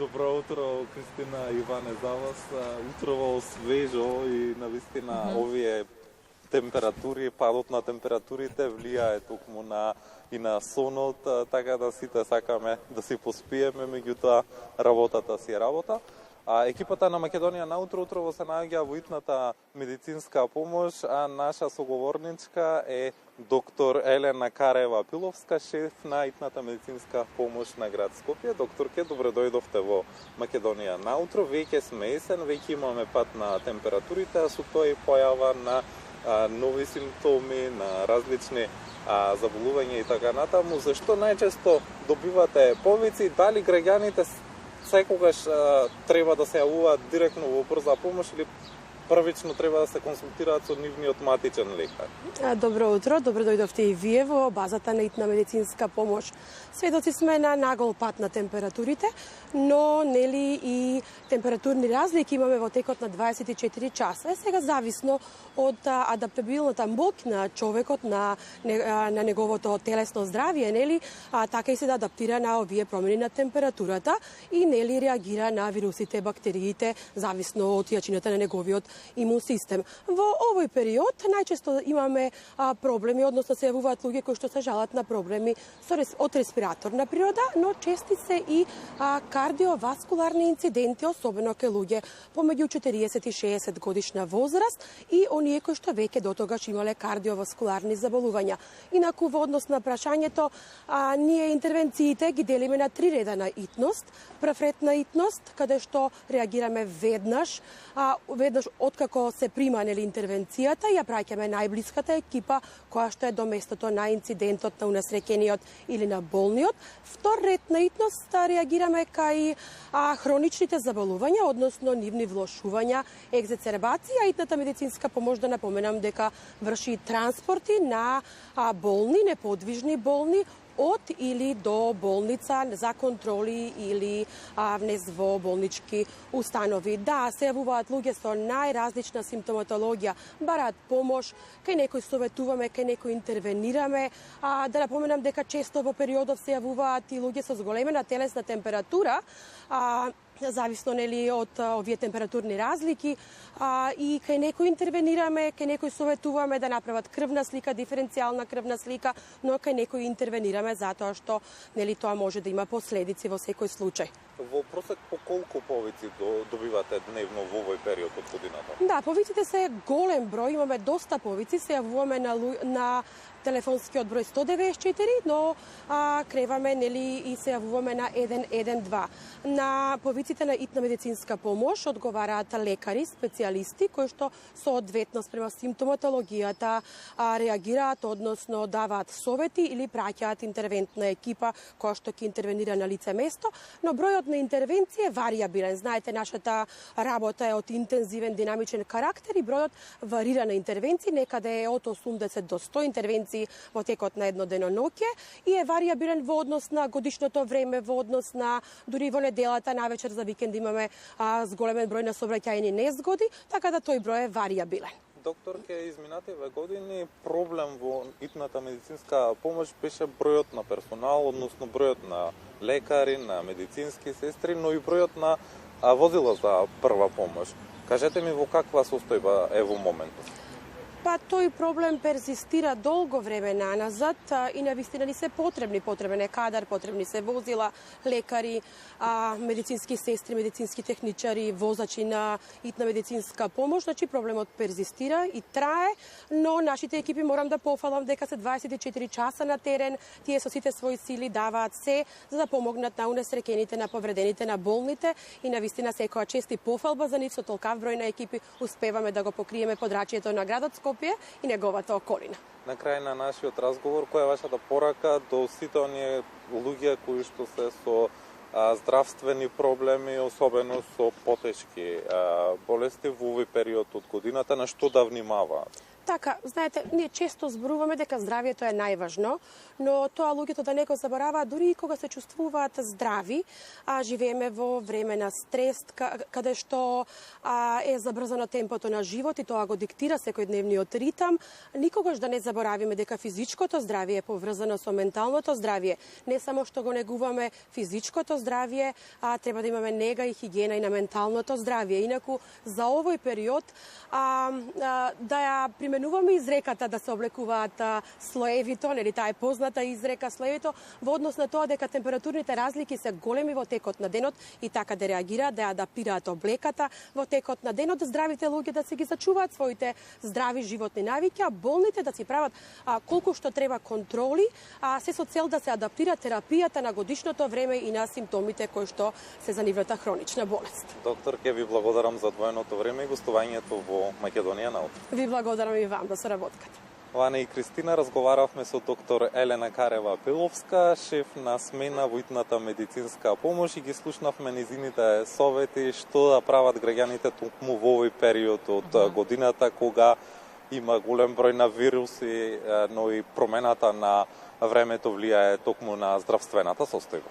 Добро утро, Кристина, Иване, за вас. Утрово свежо и навистина овие температури, падот на температурите влијае токму и на сонот, така да сите сакаме да си поспиеме, меѓутоа работата си е работа. Екипата на Македонија наутро утрово се наоѓа во итната медицинска помош, а наша соговорничка е доктор Елена Карева-Пиловска, шеф на итната медицинска помош на град Скопје. Докторке, добре дојдовте во Македонија наутро. Веќе сме есен, веќе имаме пат на температурите, а со тоа и појава на нови симптоми, на различни заболувања и така натаму. Зашто најчесто добивате повици? Дали граѓаните секогаш треба да се јавуваат директно во брза помош или првично треба да се консултираат со нивниот матичен лекар? Добро утро, добро дојдовте и вие во базата на итна медицинска помош. Сведоци сме на нагол пат на температурите, но нели и температурни разлики имаме во текот на 24 часа. Сега зависно од адаптабилната моќ на човекот, на неговото телесно здравје, нели, така и се да адаптира на овие промени на температурата и нели реагира на вирусите, бактериите, зависно од јачината на неговиот имун систем. Во овој период најчесто имаме проблеми, односно се јавуваат луѓе кои што се жалат на проблеми од респираторна природа, но чести се и кардиоваскуларни инциденти, особено кај луѓе помеѓу 40 и 60 годишна возраст и оние кои што веќе дотогаш имале кардиоваскуларни заболувања. Инаку во однос на прашањето, ние интервенциите ги делиме на три реда на итност. Прв ред на итност, каде што реагираме веднаш откако се прима интервенцијата, ја праќаме најблиската екипа која што е до местото на инцидентот, на унесреќениот или на болниот. Втор ред на итност реагираме кај хроничните заболувања, односно нивни влошувања, екзацербација. Итната медицинска помош, да напоменам дека врши транспорти на болни, неподвижни болни, од или до болница за контроли или внес во болнички установи. Да, се јавуваат луѓе со најразлична симптоматологија, бараат помош, кај некој советуваме, кај некој интервенираме. Да напоменам дека често во периодов се јавуваат и луѓе со зголемена телесна температура, зависно нели од овие температурни разлики, и кај некој интервенираме, кај некој советуваме да направат крвна слика, диференцијална крвна слика, но кај некој интервенираме затоа што нели тоа може да има последици во секој случај. Во просек по колку повици добивате дневно во овој период од годината? Да, повиците се голем број, имаме доста повици, се јавуваме на телефонскиот број 194, но креваме нели и се јавуваме на 112. На повиците на итна медицинска помош одговараат лекари, специјалисти кои што соодветно спрема симптоматологијата реагираат, односно даваат совети или праќаат интервентна екипа која што ќе интервенира на лице место, но бројот на интервенции е варијабилен. Знаете, нашата работа е од интензивен, динамичен карактер и бројот варира на интервенции, некаде е од 80 до 100 интервенции во текот на едно деноноќе и е варијабилен во однос на годишното време, во однос на дури во неделата, навечер за викенд имаме зголемен број на сообраќајни незгоди, така да тој број е варијабилен. Докторке, изминативе години проблем во итната медицинска помош беше бројот на персонал, односно бројот на лекари, на медицински сестри, но и бројот на возила за прва помош. Кажете ми во каква состојба е во моментот? Па тој проблем перзистира долго време наназад и навистина ни се потребен е кадар, потребни се возила, лекари, медицински сестри, медицински техничари, возачи на итна медицинска помош. Значи проблемот перзистира и трае, но нашите екипи, морам да пофалам дека се 24 часа на терен, тие со сите своји сили даваат се за да помогнат на унесреќените, на повредените, на болните и навистина секоја чест и пофалба за нив. Со толкав број на екипи успеваме да го покриеме подрачјето на градот Скопје и неговата околина. На крај на нашиот разговор, која е вашата порака до сите оние луѓе кои што се со здравствени проблеми, особено со потешки болести во овој период од годината, на што да внимаваат? Така, знаете, ние често зборуваме дека здравието е најважно, но тоа луѓето да не го забораваат дури и кога се чувствуваат здрави, живееме во време на стрес, каде што е забрзано темпото на живот и тоа го диктира секојдневниот ритам. Никогаш да не заборавиме дека физичкото здравје е поврзано со менталното здравје. Не само што го негуваме физичкото здравје, треба да имаме нега и хигиена и на менталното здравје. Инаку за овој период да ја применуваме изреката да се облекуваат слоевито, нели таа е позната изрека слоевито, во однос на тоа дека температурните разлики се големи во текот на денот и така да реагираат, да ја адаптираат облеката во текот на денот, здравите луѓе да си ги зачуваат своите здрави животни навики, а болните да си прават колку што треба контроли, се со цел да се адаптира терапијата на годишното време и на симптомите кои што се за нивната хронична болест. Доктор, ке ви благодарам за двојното време и гостувањето во Македонија на утре. Ви благодарам и вам за соработката. Лана и Кристина разговаравме со доктор Елена Карева-Пиловска, шеф на смена во итната медицинска помош и ги слушнавме низините совети што да прават граѓаните токму во овој период од годината кога има голем број на вируси, но и промената на времето влијае токму на здравствената состојба.